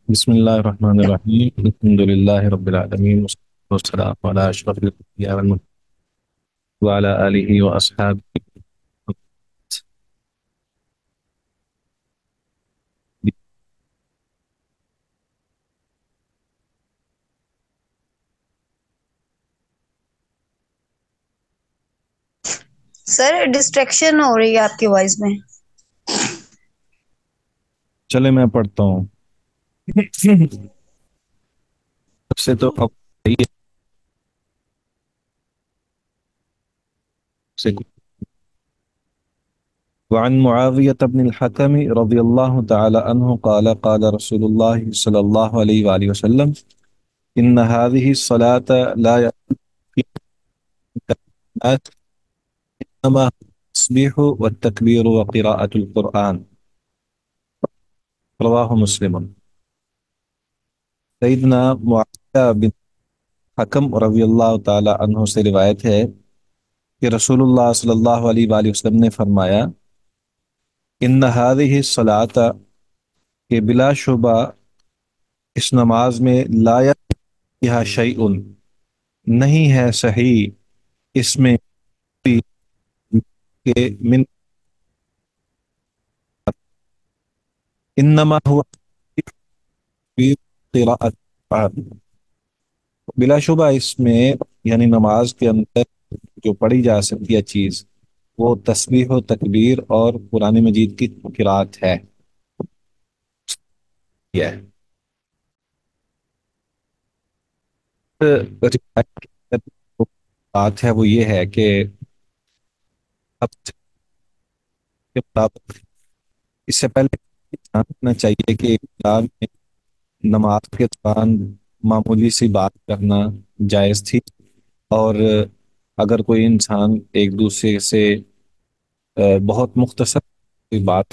بسم الله الرحمن الرحيم. الحمد لله رب العالمين، والصلاة والسلام على أشرف الأنبياء والمرسلين وعلى آله وأصحابه. سر ڈسٹریکشن ہو رہی ہے آپ کی وائس میں. چلے میں پڑھتا ہوں. سب سے تو وعن معاوية بن الحكم رضي الله تعالى عنه قال قال رسول الله صلى الله عليه وآله وسلم إن هذه الصلاة لا يأتي فيها إنما التسبيح والتكبير وقراءة القرآن. رواه مسلم. سیدنا معاویہ بن حکم رضی اللہ تعالی عنہ سے روایت ہے کہ رسول اللہ صلی اللہ علیہ وآلہ وسلم نے فرمایا ان هذه الصلاۃ، کہ بلا شبہ اس نماز میں لا یہاں شیء، نہیں ہے صحیح اس میں کہ من انما هو قراءت، بلا شبہ اس میں یعنی نماز کے اندر جو پڑھی جا سکتی ہے چیز وہ تسبیح و تکبیر اور قرآن مجید کی قرات ہے. یہ بات ہے وہ یہ ہے کہ اب کے مطابق اس سے پہلے دھیان رکھنا چاہیے کہ ابتدا میں نماز کے دوران معمولی سی بات کرنا جائز تھی، اور اگر کوئی انسان ایک دوسرے سے بہت مختصر کوئی بات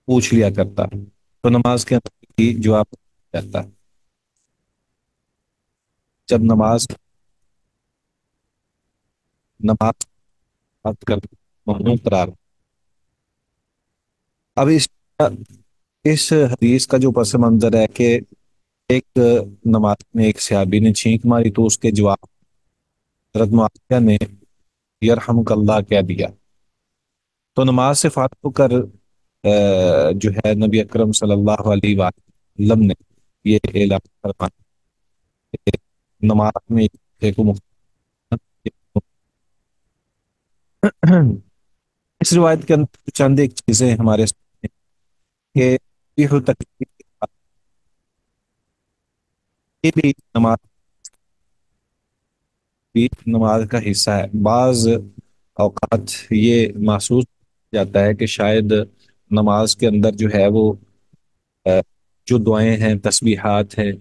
پوچھ لیا کرتا تو نماز کے اندر کی جواب جاتا. جب نماز بات کر ممنوع قرار. اب اس حدیث کا جو پس منظر ہے کہ ایک نماز میں ایک صحابی نے چھینک ماری تو اس کے جواب حضرت معاویہ نے یرحمک اللہ کہہ دیا. تو نماز سے فارغ ہو کر جو ہے نبی اکرم صلی اللہ علیہ وسلم نے یہ اعلان فرمایا کہ نماز میں ایک کو اس روایت کے اندر چند ایک چیزیں ہمارے سامنے کہ تسبیح و تکبیر کے بعد یہ بھی نماز کا حصہ ہے. بعض اوقات یہ محسوس جاتا ہے کہ شاید نماز کے اندر جو ہے وہ جو دعائیں ہیں، تسبیحات ہیں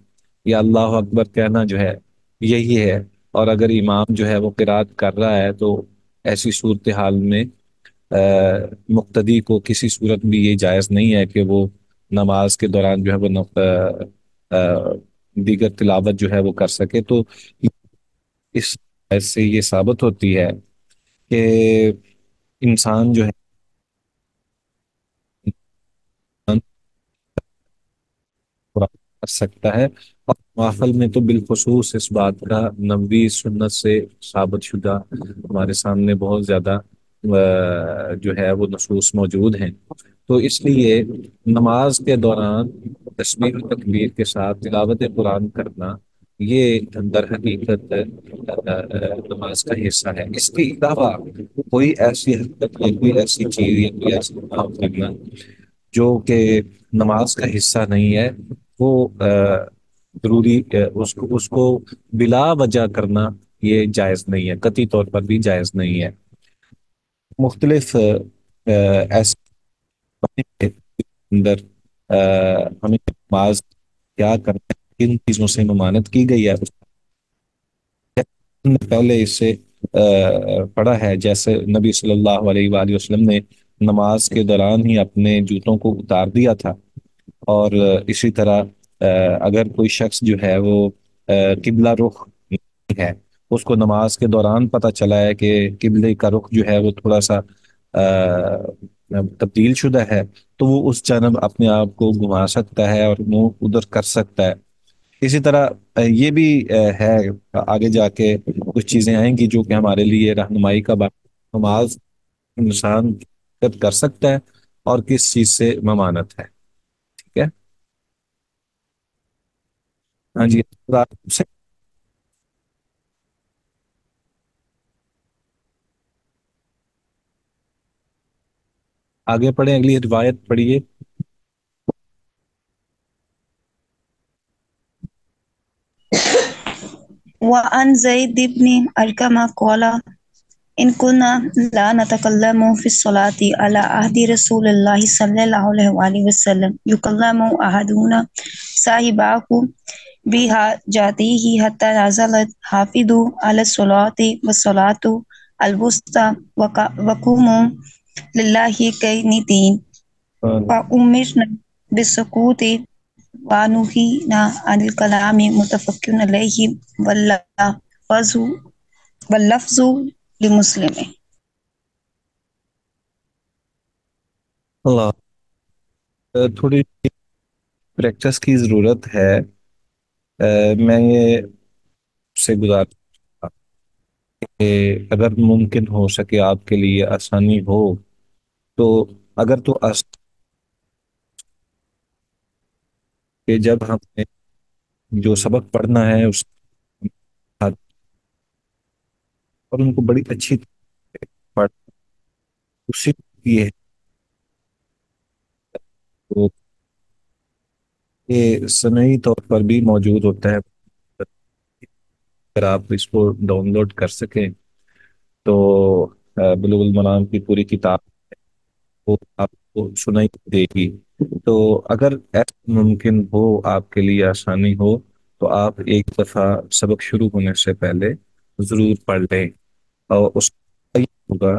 یا اللہ اکبر کہنا جو ہے یہی ہے، اور اگر امام جو ہے وہ قرات کر رہا ہے تو ایسی صورتحال میں مقتدی کو کسی صورت بھی یہ جائز نہیں ہے کہ وہ نماز کے دوران جو ہے وہ دیگر تلاوت جو ہے وہ کر سکے. تو اس سے یہ ثابت ہوتی ہے کہ انسان جو ہے کر سکتا ہے، اور محفل میں تو بالخصوص اس بات کا نبوی سنت سے ثابت شدہ ہمارے سامنے بہت زیادہ جو ہے وہ نصوص موجود ہیں. تو اس لیے نماز کے دوران تسبیح و تکبیر کے ساتھ تلاوت قرآن کرنا یہ در حقیقت نماز کا حصہ ہے. اس کے علاوہ کوئی ایسی حرکت یا کوئی ایسی چیز یا کوئی ایسی کام کرنا جو کہ نماز کا حصہ نہیں ہے وہ ضروری اس کو بلا وجہ کرنا یہ جائز نہیں ہے، قطعی طور پر بھی جائز نہیں ہے. مختلف ایسے اندر ہمیں نماز کیا کرنا ہے، کن چیزوں سے ممانعت کی گئی ہے ہم نے پہلے اس سے پڑھا ہے. جیسے نبی صلی اللہ علیہ وآلہ وسلم نے نماز کے دوران ہی اپنے جوتوں کو اتار دیا تھا، اور اسی طرح اگر کوئی شخص جو ہے وہ قبلہ رخ نہیں ہے، اس کو نماز کے دوران پتہ چلا ہے کہ قبلے کا رخ جو ہے وہ تھوڑا سا تبدیل شدہ ہے تو وہ اس جانب اپنے آپ کو گھما سکتا ہے اور منہ ادھر کر سکتا ہے. اسی طرح یہ بھی ہے. آگے جا کے کچھ چیزیں آئیں گی جو کہ ہمارے لیے رہنمائی کا نماز انسان کر سکتا ہے اور کس چیز سے ممانت ہے. ٹھیک ہے. ہاں جی. آپ سے آگے پڑھیں, اگلی روایت پڑھیے. وعن زيد بن أرقم قال إن كنا لا نتكلم في الصلاة على عهد رسول الله صلى الله عليه وآله وسلم يكلم أحدنا صاحبه بحاجته حتى نزلت حافظوا على الصلاة والصلاة الوسطى وقوموا لله قانتين فأمرنا بالسكوت ونهينا عن الكلام متفق عليه واللفظ واللفظ لمسلم. اللہ. تھوڑی پریکٹس کی ضرورت ہے. میں یہ سے گزار کہ اگر ممکن ہو سکے آپ کے لیے آسانی ہو تو اگر تو کہ جب ہم نے جو سبق پڑھنا ہے اس اور ان کو بڑی اچھی طرح پڑھ اسی یہ ہے تو یہ سنئی طور پر بھی موجود ہوتا ہے. اگر آپ اس کو ڈاؤن لوڈ کر سکیں تو بلوغ المرام کی پوری کتاب کو آپ کو سنائی دے گی. تو اگر ایسا ممکن ہو, آپ کے لیے آسانی ہو, تو آپ ایک دفعہ سبق شروع ہونے سے پہلے ضرور پڑھ لیں. اور اس کا یہ ہوگا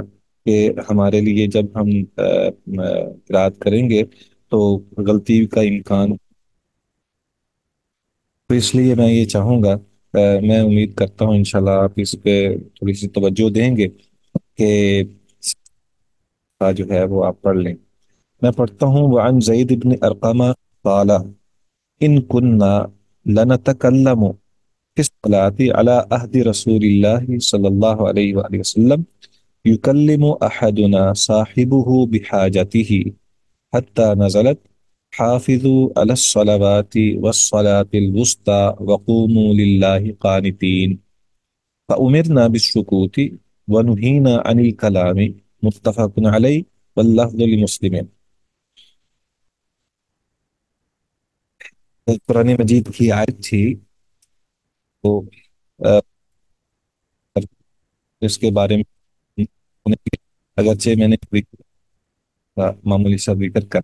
کہ ہمارے لیے جب ہم قرات کریں گے تو غلطی کا امکان. تو اس لیے میں یہ چاہوں گا, میں امید کرتا ہوں انشاءاللہ آپ اس پہ تھوڑی سی توجہ دیں گے کہ جو ہے وہ آپ پڑھ لیں. میں پڑھتا ہوں. وعن زید بن ارقمہ قال ان كنا لنتكلم في الصلاة على عهد رسول الله صلى الله عليه وآله وسلم يكلم أحدنا صاحبه بحاجته حتى نزلت حافظوا على الصلوات والصلاة الوسطى وقوموا لله قانتين فأمرنا بالسكوت ونهينا عن الكلام متفق عليه واللفظ لمسلم. قرآن مجید کی آیت تھی تو آ، اس کے بارے میں اگرچہ میں نے معمولی سا ذکر کر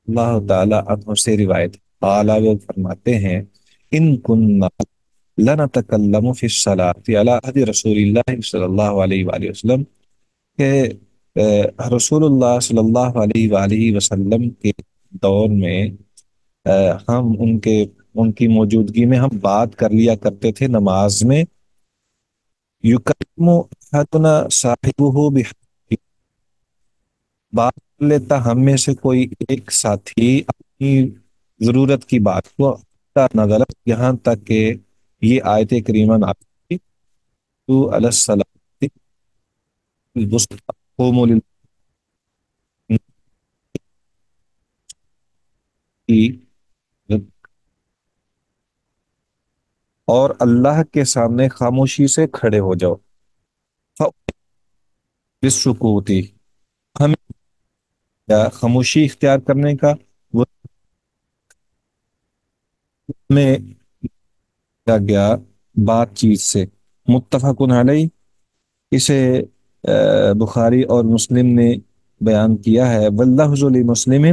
اللہ تعالی عنہ سے روایت. اعلیٰ وہ فرماتے ہیں ان کننا لنتکلم فی الصلاۃ علی عہد رسول اللہ صلی اللہ علیہ وآلہ وسلم کہ رسول اللہ صلی اللہ علیہ وآلہ وسلم کے دور میں ہم ان کی موجودگی میں ہم بات کر لیا کرتے تھے نماز میں. یکلم احدنا صاحبہ بات کر لیتا ہم میں سے کوئی ایک ساتھی اپنی ضرورت کی بات کو نظر یہاں تک کہ یہ آیت کریمہ نازل ہوئی تو علی الصلاۃ قوموا للہ اور اللہ کے سامنے خاموشی سے کھڑے ہو جاؤ. بالسکوتی ہمیں خاموشی اختیار کرنے کا وہ میں کیا گیا بات چیت سے. متفق علیہ اسے بخاری اور مسلم نے بیان کیا ہے. واللفظ لمسلم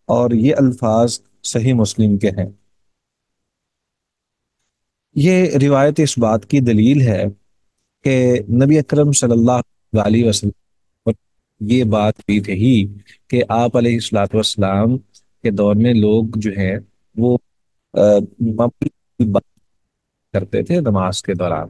اور یہ الفاظ صحیح مسلم کے ہیں. یہ روایت اس بات کی دلیل ہے کہ نبی اکرم صلی اللہ علیہ وسلم پر یہ بات بھی تھی کہ آپ علیہ الصلوۃ والسلام کے دور میں لوگ جو ہیں وہ معمولی بات کرتے تھے نماز کے دوران.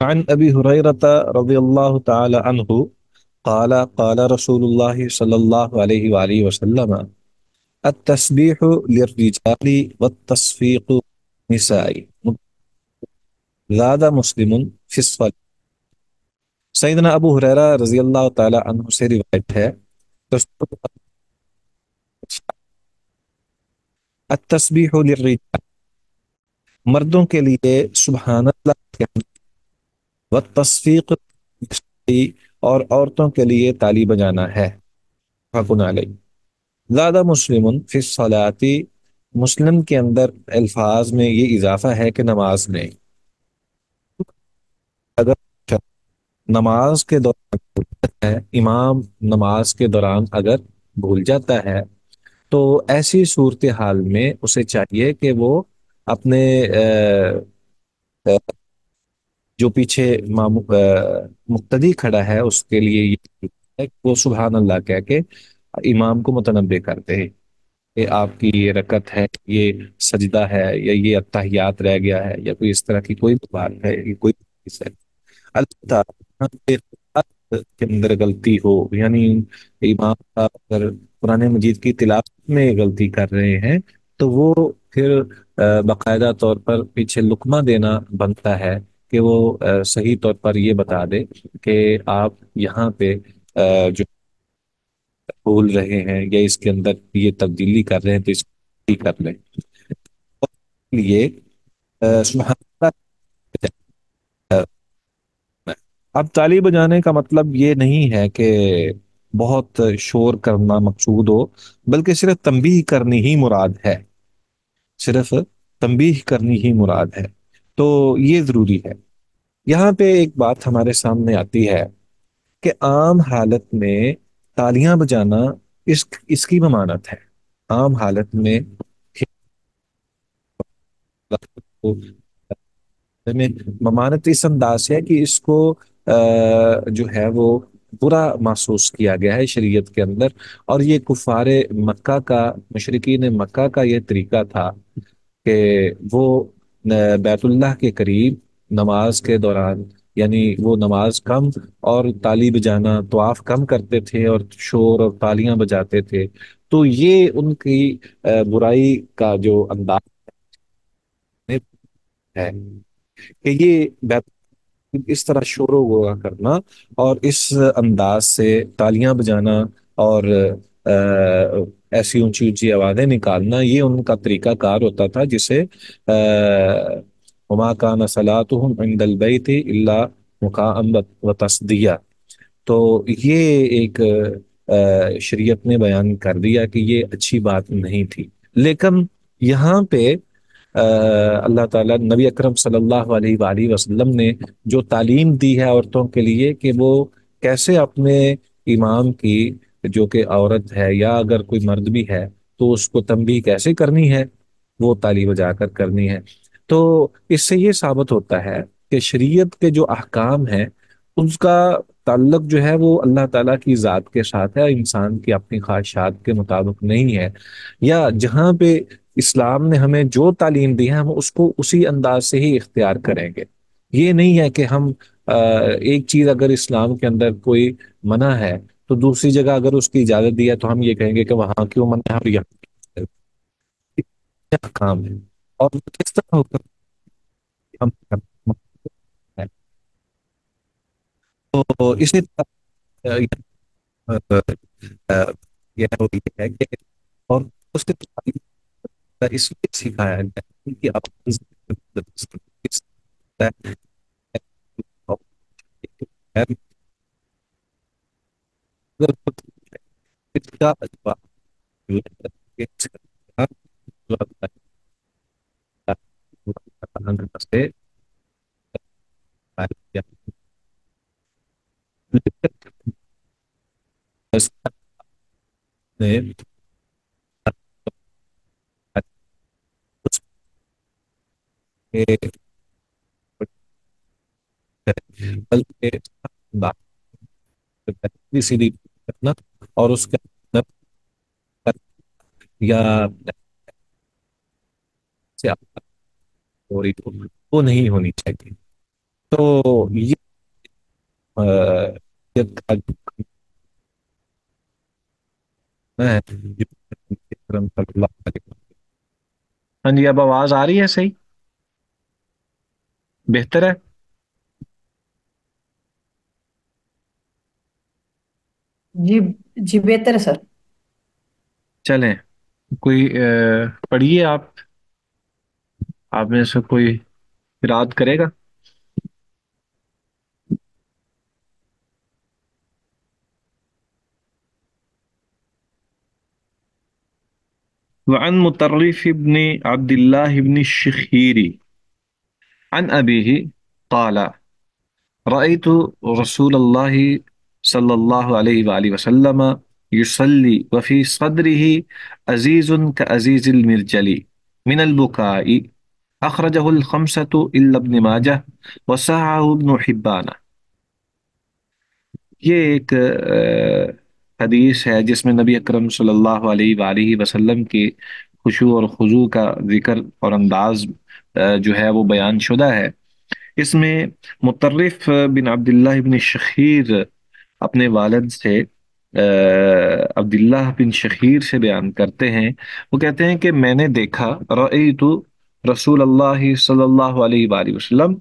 عن أبي هريرة رضي الله تعالى عنه قال قال رسول الله صلى الله عليه وآله وسلم التسبيح للرجال والتصفيق للنساء زاد مسلم في الصلاة. سیدنا ابو ہریرہ رضی اللہ تعالی عنہ سے روایت ہے، التسبیح للرجال، مردوں کے لیے سبحان اللہ کہنا، والتصفیق اور عورتوں کے لیے تالی بجانا ہے، متفق علیہ۔ زیادہ مسلم فی الصلاۃ، مسلم کے اندر الفاظ میں یہ اضافہ ہے کہ نماز میں، اگر نماز کے دوران ہے، امام نماز کے دوران اگر بھول جاتا ہے، تو ایسی صورتحال میں اسے چاہیے کہ وہ اپنے جو پیچھے مقتدی کھڑا ہے اس کے لیے یہ ہے کہ وہ سبحان اللہ کہہ کے امام کو متنبع کرتے ہیں کہ آپ کی یہ رکعت ہے، یہ سجدہ ہے، یا یہ اتحیات رہ گیا ہے، یا کوئی اس طرح کی کوئی بات ہے، یہ کوئی چیز ہے، البتہ یہاں پہ قرآن کے اندر غلطی ہو، یعنی امام صاحب اگر قرآن مجید کی تلاوت میں غلطی کر رہے ہیں، تو وہ پھر باقاعدہ طور پر پیچھے لقمہ دینا بنتا ہے، کہ وہ صحیح طور پر یہ بتا دے کہ آپ یہاں پہ جو بھول رہے ہیں یا اس کے اندر یہ تبدیلی کر رہے ہیں، تو اس کو ٹھیک کر لیں۔ اور لیے سبحان اللہ، اب تالی بجانے کا مطلب یہ نہیں ہے کہ بہت شور کرنا مقصود ہو، بلکہ صرف تنبیہ کرنی ہی مراد ہے، صرف تنبیہ کرنی ہی مراد ہے، تو یہ ضروری ہے۔ یہاں پہ ایک بات ہمارے سامنے آتی ہے کہ عام حالت میں تالیاں بجانا اس کی ممانعت ہے، عام حالت میں میں ممانت اس انداز سے ہے کہ اس کو جو ہے وہ برا محسوس کیا گیا ہے شریعت کے اندر، اور یہ کفار مکہ کا، مشرکین مکہ کا یہ طریقہ تھا کہ وہ بیت اللہ کے قریب نماز کے دوران، یعنی وہ نماز کم اور تالی بجانا، طواف کم کرتے تھے اور شور اور تالیاں بجاتے تھے. تو یہ ان کی برائی کا جو انداز ہے کہ یہ بیت اس طرح شور و غوغا کرنا اور اس انداز سے تالیاں بجانا اور ایسی اونچی اونچی آوازیں نکالنا، یہ ان کا طریقہ کار ہوتا تھا، جسے وما کان صلاتهم عند البیت الا مکاء و تو یہ ایک شریعت نے بیان کر دیا کہ یہ اچھی بات نہیں تھی. لیکن یہاں پہ اللہ تعالیٰ، نبی اکرم صلی اللہ علیہ وآلہ وسلم نے جو تعلیم دی ہے عورتوں کے لیے کہ وہ کیسے اپنے امام کی، جو کہ عورت ہے یا اگر کوئی مرد بھی ہے، تو اس کو تنبیہ کیسے کرنی ہے، وہ تالی بجا کر کرنی ہے. تو اس سے یہ ثابت ہوتا ہے کہ شریعت کے جو احکام ہیں اس کا تعلق جو ہے وہ اللہ تعالیٰ کی ذات کے ساتھ ہے، انسان کی اپنی خواہشات کے مطابق نہیں ہے. یا جہاں پہ اسلام نے ہمیں جو تعلیم دی ہے ہم اس کو اسی انداز سے ہی اختیار کریں گے. یہ نہیں ہے کہ ہم ایک چیز اگر اسلام کے اندر کوئی منع ہے تو دوسری جگہ اگر اس کی اجازت دی ہے تو ہم یہ کہیں گے کہ وہاں کیوں منع ہے اور یہاں کیا کام ہے، اور وہ کس طرح ہوگا کہ ہم ہیں. تو اسی طرح یہ ہے کہ اور اس کے اس لیے سکھایا گیا ہے کہ آپ بلکہ بات سیدھی کرنا اور اس کے اندر یا سے ہو رہی ہو، وہ نہیں ہونی چاہیے. تو یہ یہ کا جو کرنا ہے جو اکرم صلی اللہ علیہ وسلم. ہاں جی، اب آواز آ رہی ہے صحیح؟ بہتر ہے. جی جی بہتر ہے سر۔ چلیں، کوئی پڑھیے آپ میں سے کوئی قرات کرے گا؟ وعن مطرف بن عبد الله بن الشخير عن أبيه قال رأيت رسول الله صلى الله عليه وآله وسلم يصلي وفي صدره عزيز كعزيز المرجل من البكاء أخرجه الخمسة إلا ابن ماجه وصححه ابن حبان. یہ ایک حدیث ہے جس میں نبی اکرم صلی اللہ علیہ وآلہ وسلم کی خشوع اور خضوع کا ذکر اور انداز جو ہے وہ بیان شدہ ہے. اس میں مطرف بن عبداللہ بن شخیر اپنے والد سے عبداللہ بن شخیر سے بیان کرتے ہیں. وہ کہتے ہیں کہ میں نے دیکھا، رأیت رسول اللہ صلی اللہ علیہ وآلہ وسلم،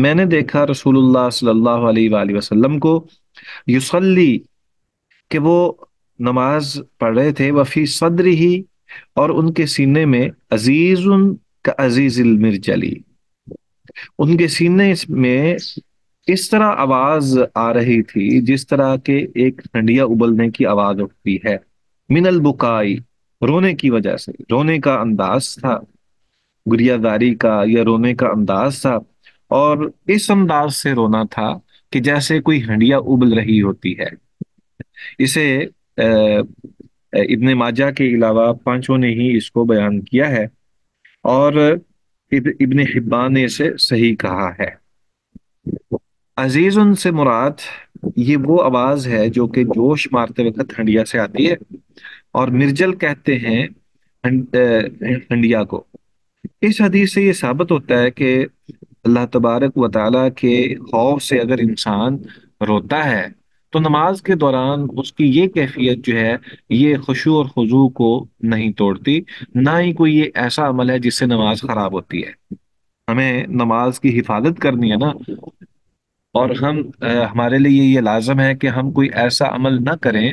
میں نے دیکھا رسول اللہ صلی اللہ علیہ وآلہ وسلم کو، یصلی، کہ وہ نماز پڑھ رہے تھے، وفی صدری ہی، اور ان کے سینے میں، عزیز کا عزیز المرجلی، ان کے سینے میں اس طرح آواز آ رہی تھی جس طرح کہ ایک ہنڈیا ابلنے کی آواز اٹھتی ہے، من البکائی، رونے کی وجہ سے، رونے کا انداز تھا، گریہ داری کا یا رونے کا انداز تھا، اور اس انداز سے رونا تھا کہ جیسے کوئی ہنڈیا ابل رہی ہوتی ہے. اسے ابن ماجہ کے علاوہ پانچوں نے ہی اس کو بیان کیا ہے. اور ابن حبان نے اسے صحیح کہا ہے۔ عزیزن سے مراد یہ وہ آواز ہے جو کہ جوش مارتے وقت ہنڈیا سے آتی ہے، اور مرجل کہتے ہیں ہنڈیا کو۔ اس حدیث سے یہ ثابت ہوتا ہے کہ اللہ تبارک و تعالیٰ کے خوف سے اگر انسان روتا ہے تو نماز کے دوران اس کی یہ کیفیت جو ہے یہ خشوع اور خضوع کو نہیں توڑتی، نہ ہی کوئی یہ ایسا عمل ہے جس سے نماز خراب ہوتی ہے۔ ہمیں نماز کی حفاظت کرنی ہے نا، اور ہمارے لیے یہ لازم ہے کہ ہم کوئی ایسا عمل نہ کریں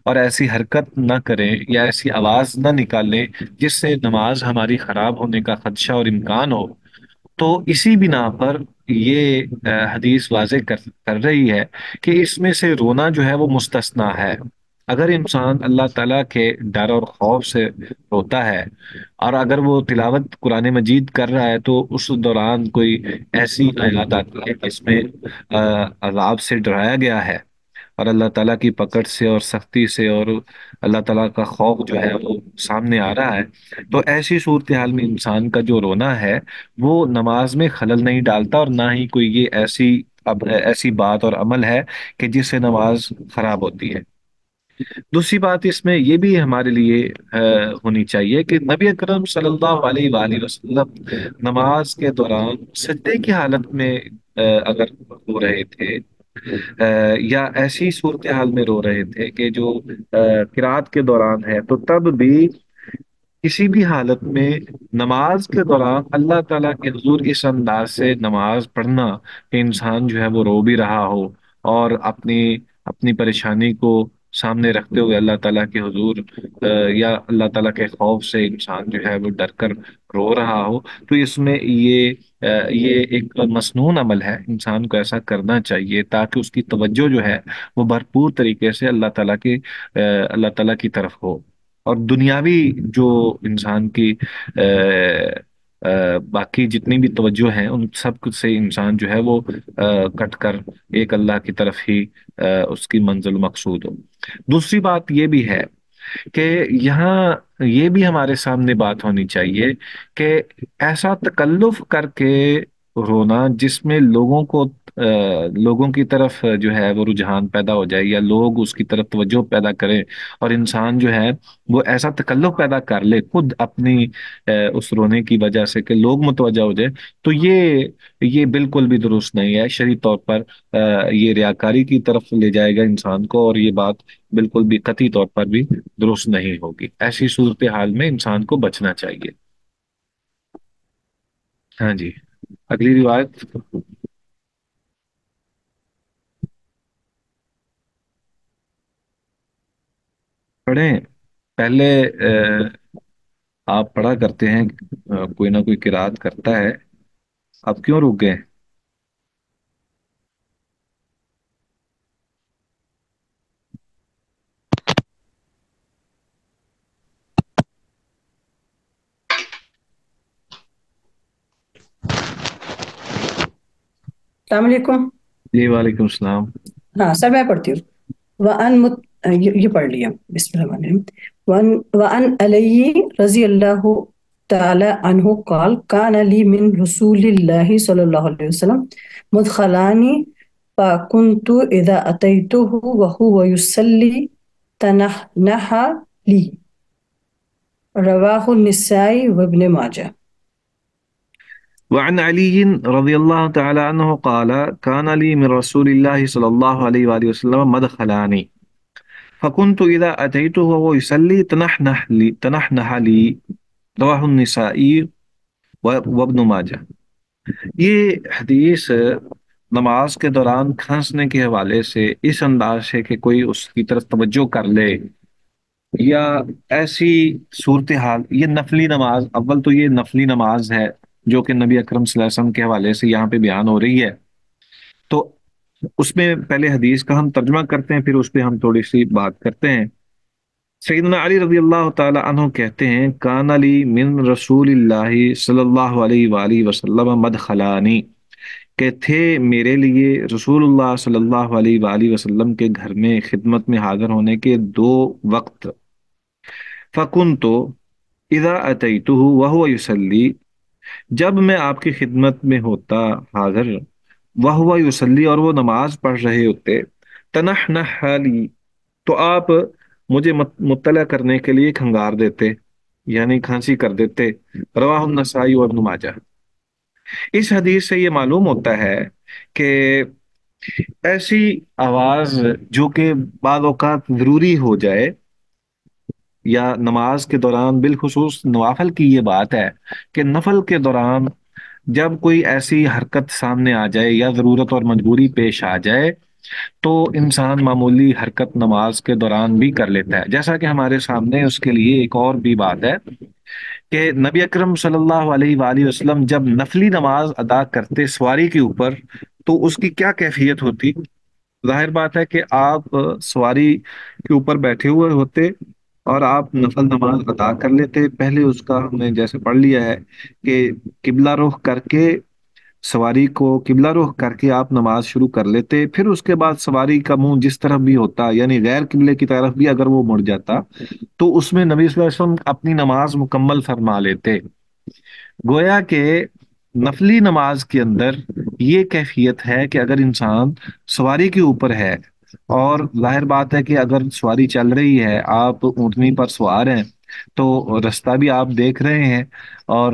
اور ایسی حرکت نہ کریں یا ایسی آواز نہ نکالیں جس سے نماز ہماری خراب ہونے کا خدشہ اور امکان ہو۔ تو اسی بنا پر یہ حدیث واضح کر رہی ہے کہ اس میں سے رونا جو ہے وہ مستثنا ہے۔ اگر انسان اللہ تعالیٰ کے ڈر اور خوف سے روتا ہے، اور اگر وہ تلاوت قرآن مجید کر رہا ہے تو اس دوران کوئی ایسی آیات آتی ہے جس میں عذاب سے ڈرایا گیا ہے، اور اللہ تعالیٰ کی پکڑ سے اور سختی سے اور اللہ تعالیٰ کا خوف جو ہے وہ سامنے آ رہا ہے، تو ایسی صورتحال میں انسان کا جو رونا ہے وہ نماز میں خلل نہیں ڈالتا، اور نہ ہی کوئی یہ ایسی بات اور عمل ہے کہ جس سے نماز خراب ہوتی ہے۔ دوسری بات اس میں یہ بھی ہمارے لیے ہونی چاہیے کہ نبی اکرم صلی اللہ علیہ وآلہ وسلم نماز کے دوران سجدے کی حالت میں اگر ہو رہے تھے، یا ایسی صورتحال میں رو رہے تھے کہ جو قرات کے دوران ہے، تو تب بھی کسی بھی حالت میں نماز کے دوران اللہ تعالیٰ کے حضور اس انداز سے نماز پڑھنا کہ انسان جو ہے وہ رو بھی رہا ہو اور اپنی اپنی پریشانی کو سامنے رکھتے ہوئے اللہ تعالیٰ کے حضور یا اللہ تعالیٰ کے خوف سے انسان جو ہے وہ ڈر کر رو رہا ہو، تو اس میں یہ ایک مسنون عمل ہے، انسان کو ایسا کرنا چاہیے تاکہ اس کی توجہ جو ہے وہ بھرپور طریقے سے اللہ تعالیٰ کی طرف ہو، اور دنیاوی جو انسان کی باقی جتنی بھی توجہ ہیں ان سب کچھ سے انسان جو ہے وہ کٹ کر ایک اللہ کی طرف ہی اس کی منزل مقصود ہو۔ دوسری بات یہ بھی ہے کہ یہاں یہ بھی ہمارے سامنے بات ہونی چاہیے کہ ایسا تکلف کر کے رونا جس میں لوگوں کی طرف جو ہے وہ رجحان پیدا ہو جائے، یا لوگ اس کی طرف توجہ پیدا کریں، اور انسان جو ہے وہ ایسا تکلف پیدا کر لے خود اپنی اس رونے کی وجہ سے کہ لوگ متوجہ ہو جائے، تو یہ بالکل بھی درست نہیں ہے شرعی طور پر۔ یہ ریاکاری کی طرف لے جائے گا انسان کو، اور یہ بات بالکل بھی قطعی طور پر بھی درست نہیں ہوگی۔ ایسی صورتحال میں انسان کو بچنا چاہیے۔ ہاں جی، اگلی روایت پڑھیں پہلے۔ آپ پڑھا کرتے ہیں، کوئی نہ کوئی قرات کرتا ہے، آپ کیوں رک گئے؟ السلام علیکم۔ جی وعلیکم السلام۔ ہاں سر، میں پڑھتی ہوں۔ وَأَن یہ پڑھ لیا، بسم اللہ الرحمن الرحیم۔ وَأَن عَلِيٍّ رضی اللہ تعالی عنہ قال کان لی من رسول اللہ صلی اللہ علیہ وسلم مدخلان فكنت اذا اتيته وهو يصلي تنحنح لي، رواہ النسائی وابن ماجہ۔ وعن علي رضي الله تعالى عنه قال كان لي من رسول الله صلى الله عليه وآله وسلم مدخلان فكنت إذا أتيته وهو يصلي تنحنح لي، رواه النسائی وابن ماجہ۔ یہ حدیث نماز کے دوران کھانسنے کے حوالے سے اس انداز سے کہ کوئی اس کی طرف توجہ کر لے، یا ایسی صورتحال، یہ نفلی نماز، اول تو یہ نفلی نماز ہے جو کہ نبی اکرم صلی اللہ علیہ وسلم کے حوالے سے یہاں پہ بیان ہو رہی ہے، تو اس میں پہلے حدیث کا ہم ترجمہ کرتے ہیں، پھر اس پہ ہم تھوڑی سی بات کرتے ہیں۔ سیدنا علی رضی اللہ تعالی عنہ کہتے ہیں کان علی من رسول اللہ صلی اللہ علیہ وآلہ وسلم مدخلانی، کہ تھے میرے لیے رسول اللہ صلی اللہ علیہ وآلہ وسلم کے گھر میں خدمت میں حاضر ہونے کے دو وقت۔ فَكُنْتُ إِذَا أَتَيْتُهُ وَهُوَ يُصَلِّي، جب میں آپ کی خدمت میں ہوتا حاضر، وہو یصلی، اور وہ نماز پڑھ رہے ہوتے، تنحنح لی، تو آپ مجھے مطلع کرنے کے لیے کھنگار دیتے، یعنی کھانسی کر دیتے۔ رواہ النسائی و ابن ماجہ۔ اس حدیث سے یہ معلوم ہوتا ہے کہ ایسی آواز جو کہ بعض اوقات ضروری ہو جائے، یا نماز کے دوران، بالخصوص نوافل کی یہ بات ہے کہ نفل کے دوران جب کوئی ایسی حرکت سامنے آ جائے یا ضرورت اور مجبوری پیش آ جائے، تو انسان معمولی حرکت نماز کے دوران بھی کر لیتا ہے۔ جیسا کہ ہمارے سامنے اس کے لیے ایک اور بھی بات ہے کہ نبی اکرم صلی اللہ علیہ وآلہ وسلم جب نفلی نماز ادا کرتے سواری کے اوپر، تو اس کی کیا کیفیت ہوتی؟ ظاہر بات ہے کہ آپ سواری کے اوپر بیٹھے ہوئے ہوتے اور آپ نفل نماز ادا کر لیتے۔ پہلے اس کا ہم نے جیسے پڑھ لیا ہے کہ قبلہ رخ کر کے، سواری کو قبلہ رخ کر کے آپ نماز شروع کر لیتے، پھر اس کے بعد سواری کا منہ جس طرف بھی ہوتا، یعنی غیر قبلے کی طرف بھی اگر وہ مڑ جاتا، تو اس میں نبی صلی اللہ علیہ وسلم اپنی نماز مکمل فرما لیتے۔ گویا کہ نفلی نماز کے اندر یہ کیفیت ہے کہ اگر انسان سواری کے اوپر ہے، اور ظاہر بات ہے کہ اگر سواری چل رہی ہے، آپ اونٹنی پر سوار ہیں، تو رستہ بھی آپ دیکھ رہے ہیں، اور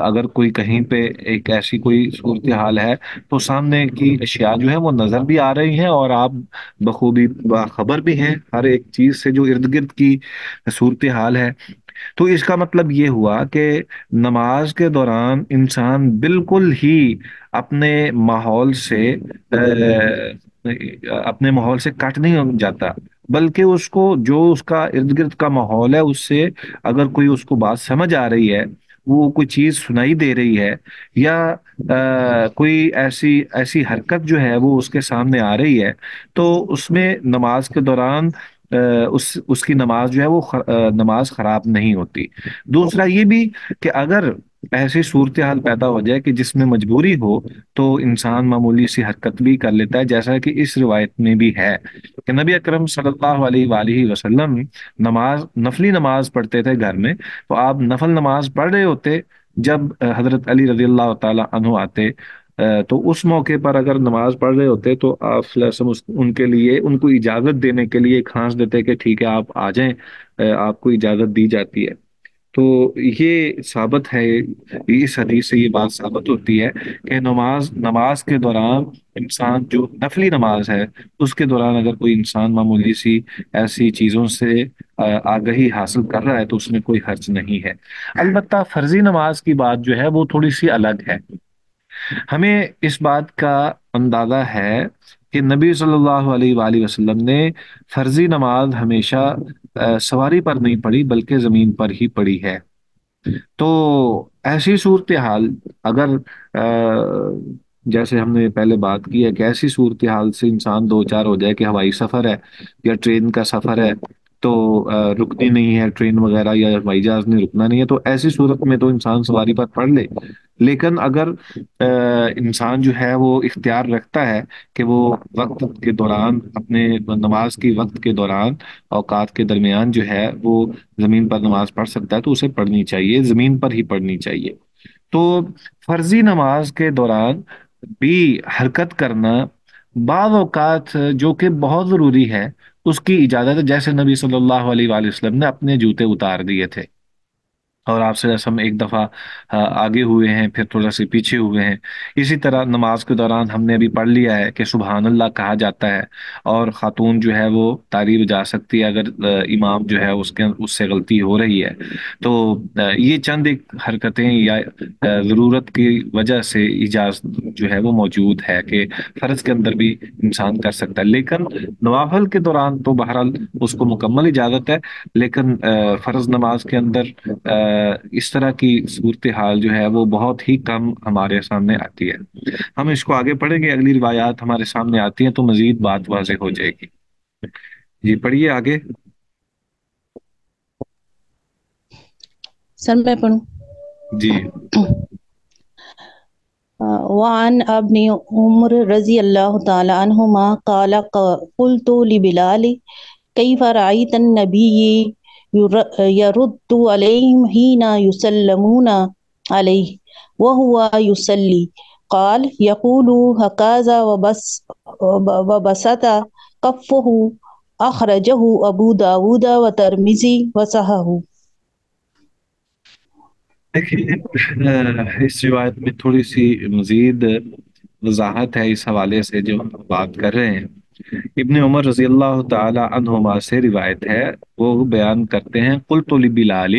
اگر کوئی کہیں پہ ایک ایسی کوئی صورتحال ہے تو سامنے کی اشیاء جو ہے وہ نظر بھی آ رہی ہیں، اور آپ بخوبی باخبر بھی ہیں ہر ایک چیز سے جو ارد گرد کی صورتحال ہے۔ تو اس کا مطلب یہ ہوا کہ نماز کے دوران انسان بالکل ہی اپنے ماحول سے اپنے ماحول سے کٹ نہیں جاتا، بلکہ اس کو جو اس کا ارد گرد کا ماحول ہے اس سے اگر کوئی اس کو بات سمجھ آ رہی ہے، وہ کوئی چیز سنائی دے رہی ہے، یا کوئی ایسی ایسی حرکت جو ہے وہ اس کے سامنے آ رہی ہے، تو اس میں نماز کے دوران اس کی نماز جو ہے وہ نماز خراب نہیں ہوتی۔ دوسرا یہ بھی کہ اگر ایسی صورتحال پیدا ہو جائے کہ جس میں مجبوری ہو، تو انسان معمولی سی حرکت بھی کر لیتا ہے، جیسا کہ اس روایت میں بھی ہے کہ نبی اکرم صلی اللہ علیہ وآلہ وسلم نفلی نماز پڑھتے تھے گھر میں، تو آپ نفل نماز پڑھ رہے ہوتے، جب حضرت علی رضی اللہ تعالی عنہ آتے، تو اس موقع پر اگر نماز پڑھ رہے ہوتے تو آپ صلی اللہ علیہ وسلم ان کے لیے، ان کو اجازت دینے کے لیے کھانس دیتے کہ ٹھیک ہے آپ آ جائیں، آپ کو اجازت دی جاتی ہے۔ تو یہ ثابت ہے، اس حدیث سے یہ بات ثابت ہوتی ہے کہ نماز کے دوران انسان جو نفلی نماز ہے اس کے دوران اگر کوئی انسان معمولی سی ایسی چیزوں سے آگہی حاصل کر رہا ہے تو اس میں کوئی حرج نہیں ہے۔ البتہ فرضی نماز کی بات جو ہے وہ تھوڑی سی الگ ہے۔ ہمیں اس بات کا اندازہ ہے کہ نبی صلی اللہ علیہ وآلہ وسلم نے فرضی نماز ہمیشہ سواری پر نہیں پڑھی بلکہ زمین پر ہی پڑھی ہے۔ تو ایسی صورتحال اگر جیسے ہم نے پہلے بات کی ہے کہ ایسی صورتحال سے انسان دو چار ہو جائے کہ ہوائی سفر ہے یا ٹرین کا سفر ہے، تو رکنی نہیں ہے ٹرین وغیرہ یا ہوائی جہاز نے رکنا نہیں ہے، تو ایسی صورت میں تو انسان سواری پر پڑھ لے۔ لیکن اگر انسان جو ہے وہ اختیار رکھتا ہے کہ وہ وقت کے دوران، اپنے نماز کی وقت کے دوران، اوقات کے درمیان جو ہے وہ زمین پر نماز پڑھ سکتا ہے، تو اسے پڑھنی چاہیے، زمین پر ہی پڑھنی چاہیے۔ تو فرضی نماز کے دوران بھی حرکت کرنا بعض اوقات جو کہ بہت ضروری ہے اس کی اجازت ہے، جیسے نبی صلی اللہ علیہ وآلہ وسلم نے اپنے جوتے اتار دیے تھے، اور آپ سے ہم ایک دفعہ آگے ہوئے ہیں، پھر تھوڑا سے پیچھے ہوئے ہیں۔ اسی طرح نماز کے دوران ہم نے ابھی پڑھ لیا ہے کہ سبحان اللہ کہا جاتا ہے، اور خاتون جو ہے وہ تالی بجا سکتی ہے اگر امام جو ہے اس سے غلطی ہو رہی ہے۔ تو یہ چند ایک حرکتیں یا ضرورت کی وجہ سے اجازت جو ہے وہ موجود ہے کہ فرض کے اندر بھی انسان کر سکتا ہے، لیکن نوافل کے دوران تو بہرحال اس کو مکمل اجازت ہے، لیکن فرض نماز کے اندر اس طرح کی صورتحال جو ہے وہ بہت ہی کم ہمارے سامنے آتی ہے۔ ہم اس کو آگے پڑھیں گے، اگلی روایات ہمارے سامنے آتی ہیں تو مزید بات واضح ہو جائے گی۔ جی پڑھیے آگے۔ سر میں پڑھوں؟ جی۔ وعن ابن عمر رضی اللہ تعالی عنہما قال قلت لبلال کیف رأیت النبی يرد عليهم حين يسلمون عليه وهو يصلي قال يقول هكذا وبسط كفه أخرجه أبو داود وترمذي وصححه۔ دیکھیے اس روایت میں تھوڑی سی مزید وضاحت ہے اس حوالے سے جو ہم بات کر رہے ہیں۔ ابن عمر رضی اللہ تعالی عنہما سے روایت ہے، وہ بیان کرتے ہیں قلت لبلال،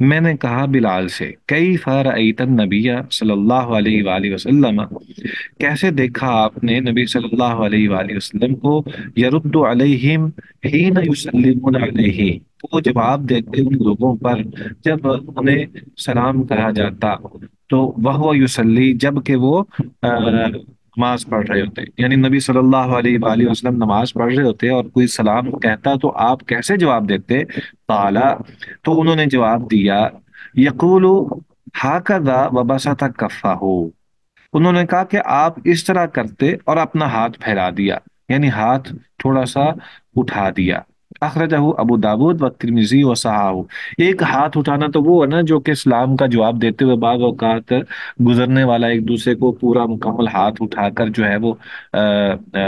میں نے کہا بلال سے، کیف رأیت النبی صلی اللہ علیہ وآلہ وسلم، کیسے دیکھا آپ نے نبی صلی اللہ علیہ وآلہ وسلم کو، یرد علیہم حین یسلمون علیہ، وہ جواب دیتے ان لوگوں پر جب انہیں سلام کہا جاتا، تو وہ یصلی، جب کہ وہ نماز پڑھ رہے ہوتے، یعنی نبی صلی اللہ علیہ وآلہ وسلم نماز پڑھ رہے ہوتے اور کوئی سلام کہتا تو آپ کیسے جواب دیتے؟ قالا، تو انہوں نے جواب دیا، یقول ہاکذا وبسط کفہ، انہوں نے کہا کہ آپ اس طرح کرتے اور اپنا ہاتھ پھیلا دیا، یعنی ہاتھ تھوڑا سا اٹھا دیا۔ اخرجہ ابو داود و ترمذی و صحاحہ، ایک ہاتھ اٹھانا تو وہ ہے نا جو کہ اسلام کا جواب دیتے ہوئے بعض اوقات گزرنے والا ایک دوسرے کو پورا مکمل ہاتھ اٹھا کر جو ہے وہ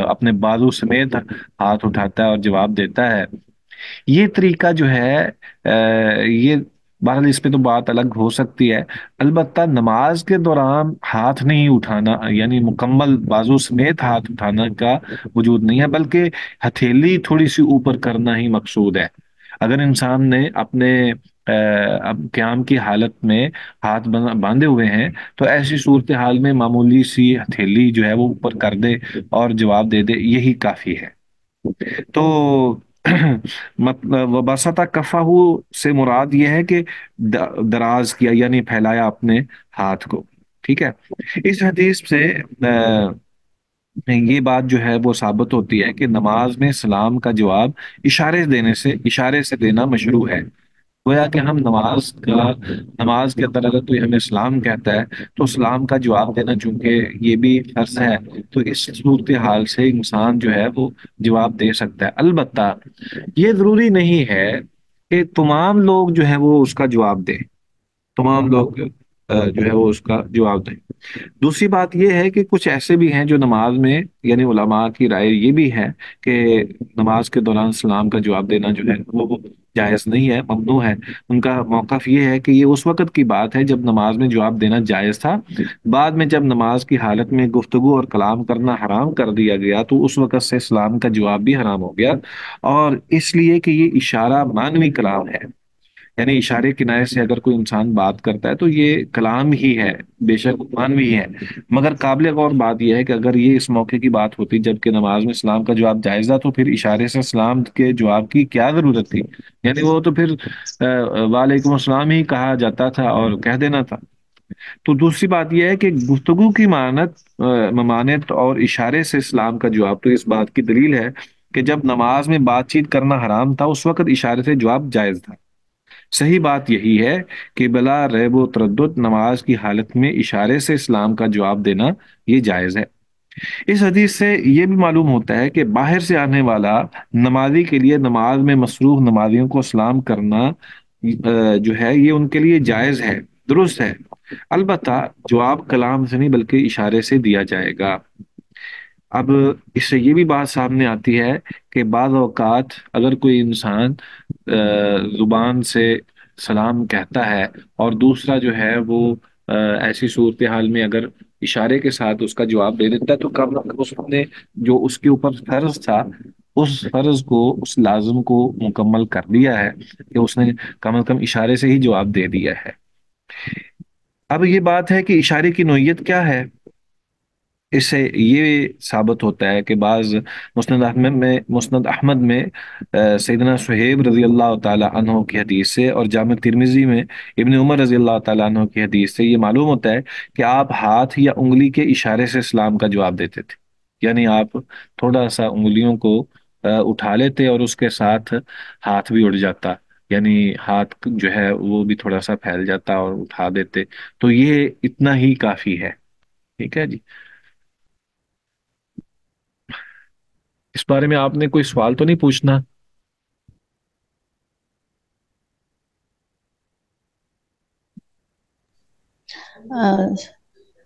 اپنے بازو سمیت ہاتھ اٹھاتا ہے اور جواب دیتا ہے۔ یہ طریقہ جو ہے یہ بہرحال اس پہ تو بات الگ ہو سکتی ہے، البتہ نماز کے دوران ہاتھ نہیں اٹھانا، یعنی مکمل بازو سمیت ہاتھ اٹھانا کا وجود نہیں ہے، بلکہ ہتھیلی تھوڑی سی اوپر کرنا ہی مقصود ہے۔ اگر انسان نے اپنے قیام کی حالت میں ہاتھ باندھے ہوئے ہیں تو ایسی صورتحال میں معمولی سی ہتھیلی جو ہے وہ اوپر کر دے اور جواب دے دے، یہی کافی ہے۔ تو مطلب وبسط کفہ سے مراد یہ ہے کہ دراز کیا، یعنی پھیلایا اپنے ہاتھ کو، ٹھیک ہے۔ اس حدیث سے یہ بات جو ہے وہ ثابت ہوتی ہے کہ نماز میں سلام کا جواب اشارے سے دینا مشروع ہے۔ گویا کہ ہم نماز کے اندر اگر کوئی ہمیں سلام کہتا ہے تو سلام کا جواب دینا چونکہ یہ بھی فرض ہے، تو اس صورتحال سے انسان جو ہے وہ جواب دے سکتا ہے۔ البتہ یہ ضروری نہیں ہے کہ تمام لوگ جو ہے وہ اس کا جواب دیں، تمام لوگ جو ہے وہ اس کا جواب دیں۔ دوسری بات یہ ہے کہ کچھ ایسے بھی ہیں جو نماز میں، یعنی علماء کی رائے یہ بھی ہے کہ نماز کے دوران سلام کا جواب دینا جو ہے وہ جائز نہیں ہے، ممنوع ہے۔ ان کا موقف یہ ہے کہ یہ اس وقت کی بات ہے جب نماز میں جواب دینا جائز تھا، بعد میں جب نماز کی حالت میں گفتگو اور کلام کرنا حرام کر دیا گیا تو اس وقت سے سلام کا جواب بھی حرام ہو گیا، اور اس لیے کہ یہ اشارہ معنوی کلام ہے، یعنی اشارے کنائے سے اگر کوئی انسان بات کرتا ہے تو یہ کلام ہی ہے، بے شک معنوی ہے، مگر قابل غور بات یہ ہے کہ اگر یہ اس موقع کی بات ہوتی جبکہ نماز میں سلام کا جواب جائز تھا تو پھر اشارے سے سلام کے جواب کی کیا ضرورت تھی؟ یعنی وہ تو پھر وعلیکم السلام ہی کہا جاتا تھا اور کہہ دینا تھا۔ تو دوسری بات یہ ہے کہ گفتگو کی ممانعت اور اشارے سے سلام کا جواب تو اس بات کی دلیل ہے کہ جب نماز میں بات چیت کرنا حرام تھا اس وقت اشارے سے جواب جائز تھا۔ صحیح بات یہی ہے کہ بلا ریب و تردد نماز کی حالت میں اشارے سے اسلام کا جواب دینا یہ جائز ہے۔ اس حدیث سے یہ بھی معلوم ہوتا ہے کہ باہر سے آنے والا نمازی کے لیے نماز میں مصروف نمازیوں کو سلام کرنا جو ہے یہ ان کے لیے جائز ہے، درست ہے، البتہ جواب کلام سے نہیں بلکہ اشارے سے دیا جائے گا۔ اب اس سے یہ بھی بات سامنے آتی ہے کہ بعض اوقات اگر کوئی انسان زبان سے سلام کہتا ہے اور دوسرا جو ہے وہ ایسی صورتحال میں اگر اشارے کے ساتھ اس کا جواب دے دیتا ہے تو کم از کم اس نے جو اس کے اوپر فرض تھا اس فرض کو، اس لازم کو مکمل کر دیا ہے کہ اس نے کم از کم اشارے سے ہی جواب دے دیا ہے۔ اب یہ بات ہے کہ اشارے کی نوعیت کیا ہے، اس سے یہ ثابت ہوتا ہے کہ بعض مسند احمد میں سیدنا صہیب رضی اللہ تعالی عنہ کی حدیث سے اور جامع ترمذی میں ابن عمر رضی اللہ تعالی عنہ کی حدیث سے یہ معلوم ہوتا ہے کہ آپ ہاتھ یا انگلی کے اشارے سے سلام کا جواب دیتے تھے، یعنی آپ تھوڑا سا انگلیوں کو اٹھا لیتے اور اس کے ساتھ ہاتھ بھی اڑ جاتا، یعنی ہاتھ جو ہے وہ بھی تھوڑا سا پھیل جاتا اور اٹھا دیتے، تو یہ اتنا ہی کافی ہے، ٹھیک ہے جی۔ اس بارے میں آپ نے کوئی سوال تو نہیں پوچھنا؟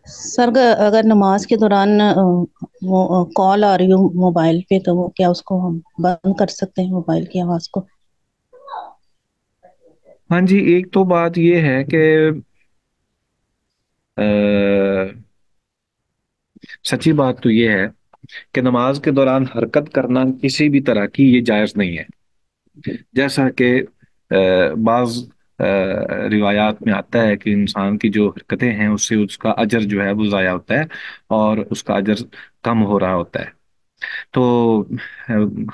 سر اگر نماز کے دوران وہ کال آ رہی ہو موبائل پہ تو وہ کیا اس کو ہم بند کر سکتے ہیں موبائل کی آواز کو؟ ہاں جی، ایک تو بات یہ ہے کہ سچی بات تو یہ ہے کہ نماز کے دوران حرکت کرنا کسی بھی طرح کی یہ جائز نہیں ہے. جیسا کہ بعض روایات میں آتا ہے کہ انسان کی جو حرکتیں ہیں اس سے اس کا اجر جو ہے وہ ضائع ہوتا ہے اور اس کا اجر کم ہو رہا ہوتا ہے. تو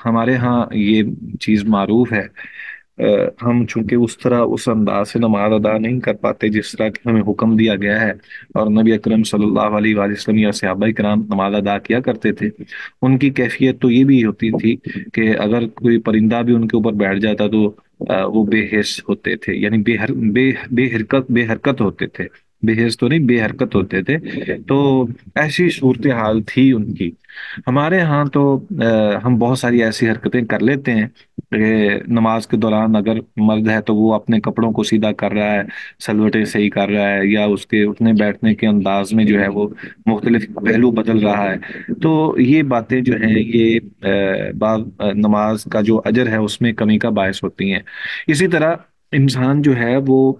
ہمارے ہاں یہ چیز معروف ہے. ہم چونکہ اس طرح اس انداز سے نماز ادا نہیں کر پاتے جس طرح کہ ہمیں حکم دیا گیا ہے، اور نبی اکرم صلی اللہ علیہ وآلہ وسلم یا صحابہ کرام نماز ادا کیا کرتے تھے. ان کی کیفیت تو یہ بھی ہوتی تھی کہ اگر کوئی پرندہ بھی ان کے اوپر بیٹھ جاتا تو وہ بے حس ہوتے تھے، یعنی بے حرکت ہوتے تھے. بے حس تو نہیں، بے حرکت ہوتے تھے. تو ایسی صورتحال تھی ان کی. ہمارے ہاں تو ہم بہت ساری ایسی حرکتیں کر لیتے ہیں کہ نماز کے دوران اگر مرد ہے تو وہ اپنے کپڑوں کو سیدھا کر رہا ہے، سلوٹیں صحیح کر رہا ہے، یا اس کے اٹھنے بیٹھنے کے انداز میں جو ہے وہ مختلف پہلو بدل رہا ہے. تو یہ باتیں جو ہیں یہ بعض نماز کا جو اجر ہے اس میں کمی کا باعث ہوتی ہیں. اسی طرح انسان جو ہے وہ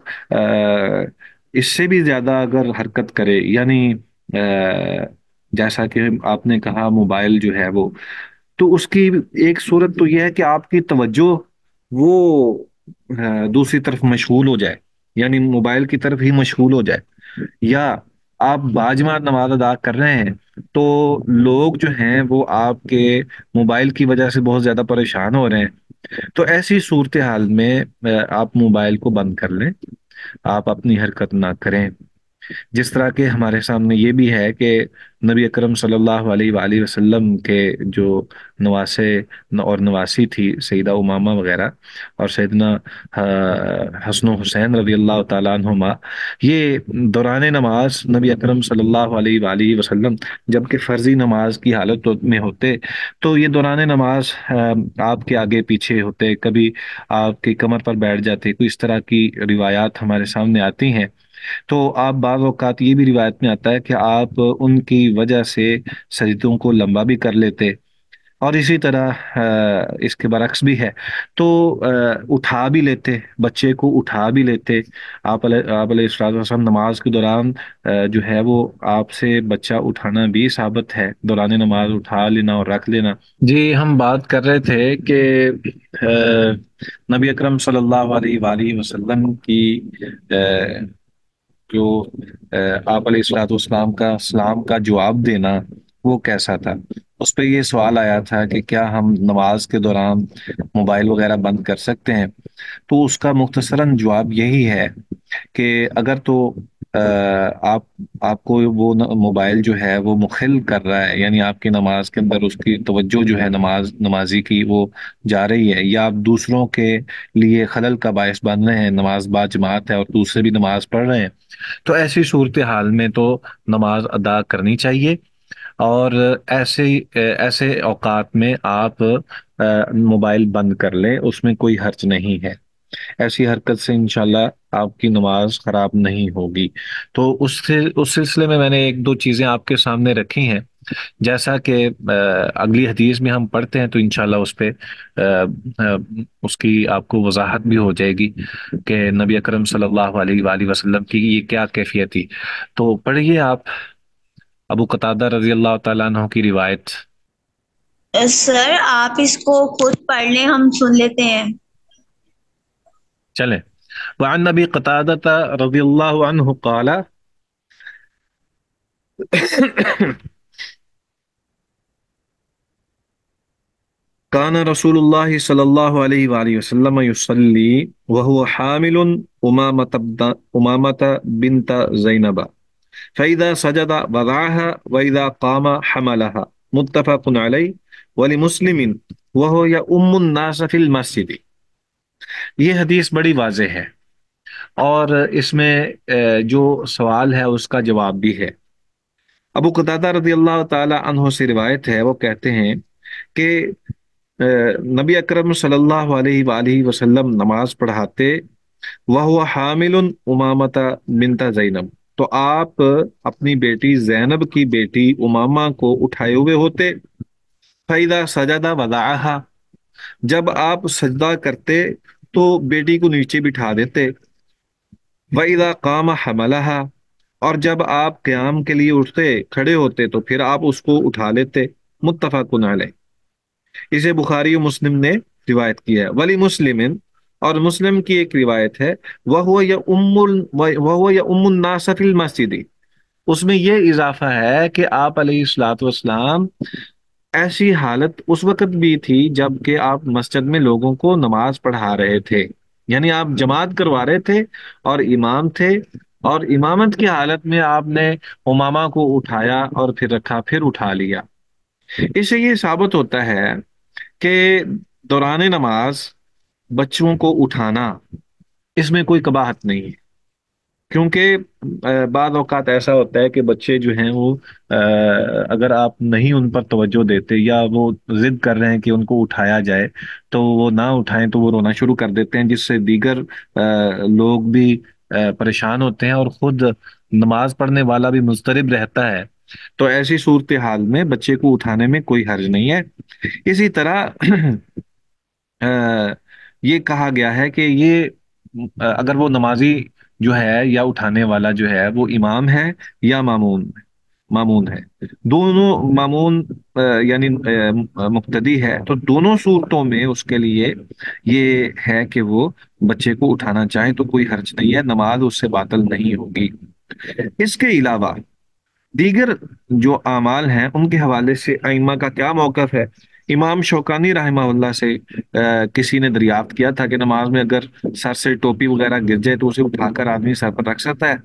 اس سے بھی زیادہ اگر حرکت کرے، یعنی جیسا کہ آپ نے کہا موبائل جو ہے وہ، تو اس کی ایک صورت تو یہ ہے کہ آپ کی توجہ وہ دوسری طرف مشغول ہو جائے، یعنی موبائل کی طرف ہی مشغول ہو جائے. یا آپ باجماعت نماز ادا کر رہے ہیں تو لوگ جو ہیں وہ آپ کے موبائل کی وجہ سے بہت زیادہ پریشان ہو رہے ہیں. تو ایسی صورتحال میں آپ موبائل کو بند کر لیں، آپ اپنی حرکت نہ کریں. جس طرح کہ ہمارے سامنے یہ بھی ہے کہ نبی اکرم صلی اللہ علیہ وآلہ وسلم کے جو نواسے اور نواسی تھی سیدہ امامہ وغیرہ، اور سیدنا حسن و حسین رضی اللہ تعالیٰ عنہما، یہ دوران نماز نبی اکرم صلی اللہ علیہ وآلہ وسلم جبکہ فرضی نماز کی حالت میں ہوتے تو یہ دوران نماز آپ کے آگے پیچھے ہوتے، کبھی آپ کی کمر پر بیٹھ جاتے. کوئی اس طرح کی روایات ہمارے سامنے آتی ہیں. تو آپ بعض اوقات یہ بھی روایت میں آتا ہے کہ آپ ان کی وجہ سے سجدوں کو لمبا بھی کر لیتے، اور اسی طرح اس کے برعکس بھی ہے تو اٹھا بھی لیتے، بچے کو اٹھا بھی لیتے. آپ علیہ الصلوۃ والسلام نماز کے دوران جو ہے وہ آپ سے بچہ اٹھانا بھی ثابت ہے، دوران نماز اٹھا لینا اور رکھ لینا. جی، ہم بات کر رہے تھے کہ نبی اکرم صلی اللہ علیہ وآلہ وسلم کی جو آپ علیہ الصلوۃ والسلام کا سلام کا جواب دینا وہ کیسا تھا. اس پہ یہ سوال آیا تھا کہ کیا ہم نماز کے دوران موبائل وغیرہ بند کر سکتے ہیں. تو اس کا مختصراً جواب یہی ہے کہ اگر تو آپ کو وہ موبائل جو ہے وہ مخل کر رہا ہے، یعنی آپ کی نماز کے اندر اس کی توجہ جو ہے نمازی کی وہ جا رہی ہے، یا آپ دوسروں کے لیے خلل کا باعث بن رہے ہیں، نماز با جماعت ہے اور دوسرے بھی نماز پڑھ رہے ہیں، تو ایسی صورتحال میں تو نماز ادا کرنی چاہیے. اور ایسے اوقات میں آپ موبائل بند کر لیں، اس میں کوئی حرج نہیں ہے. ایسی حرکت سے انشاءاللہ آپ کی نماز خراب نہیں ہوگی. تو اس سلسلے میں نے ایک دو چیزیں آپ کے سامنے رکھی ہیں، جیسا کہ اگلی حدیث میں ہم پڑھتے ہیں تو انشاءاللہ اس پہ اس کی آپ کو وضاحت بھی ہو جائے گی کہ نبی اکرم صلی اللہ علیہ وآلہ وسلم کی یہ کیا کیفیت تھی. تو پڑھیے آپ ابو قتادہ رضی اللہ تعالیٰ عنہ کی روایت. سر آپ اس کو خود پڑھ لیں، ہم سن لیتے ہیں. چلیں. وعن نبی قتادہ رضی اللہ عنہ قال كان رسول الله صلى الله عليه وآله وسلم يصلي وهو حامل أمامة بنت زينب فإذا سجد وضعها وإذا قام حملها متفق عليه ولمسلم وهو يؤم الناس في المسجد. یہ حدیث بڑی واضح ہے اور اس میں جو سوال ہے اس کا جواب بھی ہے. ابو قتادہ رضی اللہ تعالی عنہ سے روایت ہے، وہ کہتے ہیں کہ نبی اکرم صلی اللہ علیہ وآلہ وسلم نماز پڑھاتے وہو حامل امامۃ بنت زینب، تو آپ اپنی بیٹی زینب کی بیٹی امامہ کو اٹھائے ہوئے ہوتے، فَإِذَا سَجَدَ وَضَعَهَا، جب آپ سجدہ کرتے تو بیٹی کو نیچے بٹھا دیتے، وَإِذَا قَامَ حَمَلَهَا، اور جب آپ قیام کے لیے اٹھتے کھڑے ہوتے تو پھر آپ اس کو اٹھا لیتے۔ متفق علیہ، اسے بخاری و مسلم نے روایت کیا ہے۔ ولی مسلم، اور مسلم کی ایک روایت ہے، وَهُوَ يَؤُمُّ النَّاسَ فِي الْمَسْجِدِ، اس میں یہ اضافہ ہے کہ آپ علیہ الصلوۃ والسلام ایسی حالت اس وقت بھی تھی جب کہ آپ مسجد میں لوگوں کو نماز پڑھا رہے تھے، یعنی آپ جماعت کروا رہے تھے اور امام تھے، اور امامت کی حالت میں آپ نے امامہ کو اٹھایا اور پھر رکھا، پھر اٹھا لیا۔ اس سے یہ ثابت ہوتا ہے کہ دوران نماز بچوں کو اٹھانا، اس میں کوئی قباحت نہیں ہے، کیونکہ بعض اوقات ایسا ہوتا ہے کہ بچے جو ہیں وہ اگر آپ نہیں ان پر توجہ دیتے یا وہ ضد کر رہے ہیں کہ ان کو اٹھایا جائے تو وہ نہ اٹھائیں تو وہ رونا شروع کر دیتے ہیں، جس سے دیگر لوگ بھی پریشان ہوتے ہیں اور خود نماز پڑھنے والا بھی مضطرب رہتا ہے۔ تو ایسی صورتحال میں بچے کو اٹھانے میں کوئی حرج نہیں ہے۔ اسی طرح یہ کہا گیا ہے کہ یہ اگر وہ نمازی جو ہے یا اٹھانے والا جو ہے وہ امام ہے یا مامون ہے، دونوں مامون یعنی مقتدی ہے، تو دونوں صورتوں میں اس کے لیے یہ ہے کہ وہ بچے کو اٹھانا چاہے تو کوئی حرج نہیں ہے، نماز اس سے باطل نہیں ہوگی۔ اس کے علاوہ دیگر جو اعمال ہیں ان کے حوالے سے ائمہ کا کیا موقف ہے؟ امام شوکانی رحمہ اللہ سے کسی نے دریافت کیا تھا کہ نماز میں اگر سر سے ٹوپی وغیرہ گر جائے تو اسے اٹھا کر آدمی سر پر رکھ سکتا ہے؟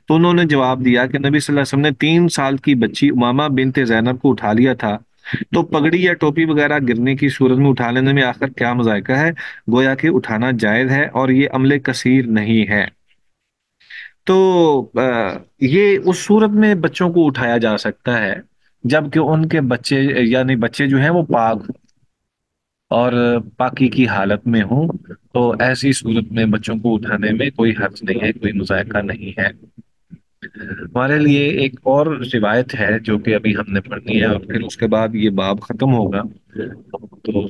تو انہوں نے جواب دیا کہ نبی صلی اللہ علیہ وسلم نے 3 سال کی بچی امامہ بنت زینب کو اٹھا لیا تھا، تو پگڑی یا ٹوپی وغیرہ گرنے کی صورت میں اٹھا لینے میں آخر کیا مذائقہ ہے؟ گویا کہ اٹھانا جائز ہے اور یہ عمل کثیر نہیں ہے۔ تو یہ اس صورت میں بچوں کو اٹھایا جا سکتا ہے جب کہ ان کے بچے یعنی بچے جو ہیں وہ پاک ہوں اور پاکی کی حالت میں ہوں، تو ایسی صورت میں بچوں کو اٹھانے میں کوئی حرج نہیں ہے، کوئی مذائقہ نہیں ہے۔ ہمارے لیے ایک اور روایت ہے جو کہ ابھی ہم نے پڑھنی ہے اور پھر اس کے بعد یہ باب ختم ہوگا۔ تو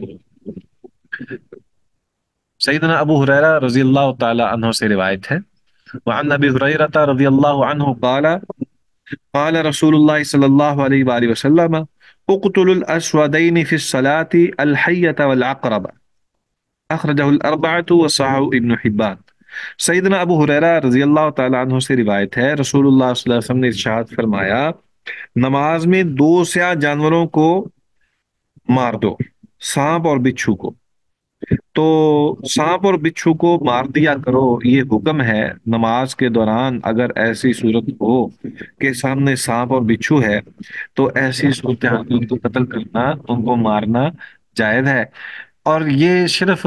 سیدنا ابو ہریرہ رضی اللہ تعالی عنہ سے روایت ہے، وعن ابی ہریرہ رضی اللہ عنہ قال قال رسول اللہ صلی اللہ علیہ وآلہ وسلم اقتلوا الاسودین فی الصلاة الحیۃ والعقرب، اخرجہ الاربعۃ وصححہ ابن حبان۔ سیدنا ابو ہریرہ رضی اللہ تعالیٰ عنہ سے روایت ہے، رسول اللہ صلی اللہ علیہ وسلم نے ارشاد فرمایا، نماز میں 2 سیاہ جانوروں کو مار دو، سانپ اور بچھو کو۔ تو سانپ اور بچھو کو مار دیا کرو، یہ حکم ہے۔ نماز کے دوران اگر ایسی صورت ہو کہ سامنے سانپ اور بچھو ہے تو ایسی صورتحال میں ان کو قتل کرنا، ان کو مارنا جائز ہے۔ اور یہ صرف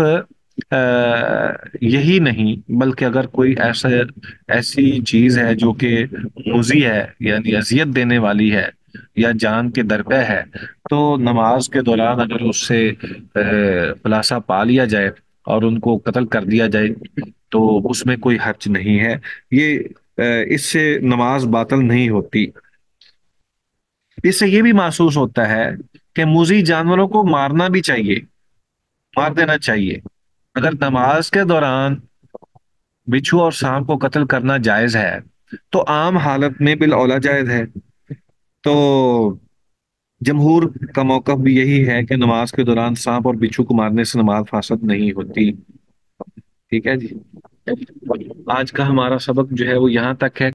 یہی نہیں بلکہ اگر کوئی ایسی چیز ہے جو کہ موذی ہے یعنی اذیت دینے والی ہے یا جان کے درپے ہے، تو نماز کے دوران اگر اس سے خلاصہ پا لیا جائے اور ان کو قتل کر دیا جائے تو اس میں کوئی حرج نہیں ہے، اس سے نماز باطل نہیں ہوتی۔ اس سے یہ بھی محسوس ہوتا ہے کہ موذی جانوروں کو مارنا بھی چاہیے، مار دینا چاہیے۔ اگر نماز کے دوران بچھو اور سانپ کو قتل کرنا جائز ہے تو عام حالت میں بالاولیٰ جائز ہے۔ تو جمہور کا موقف بھی یہی ہے کہ نماز کے دوران سانپ اور بچھو کو مارنے سے نماز فاسد نہیں ہوتی۔ ٹھیک ہے جی، آج کا ہمارا سبق جو ہے وہ یہاں تک ہے۔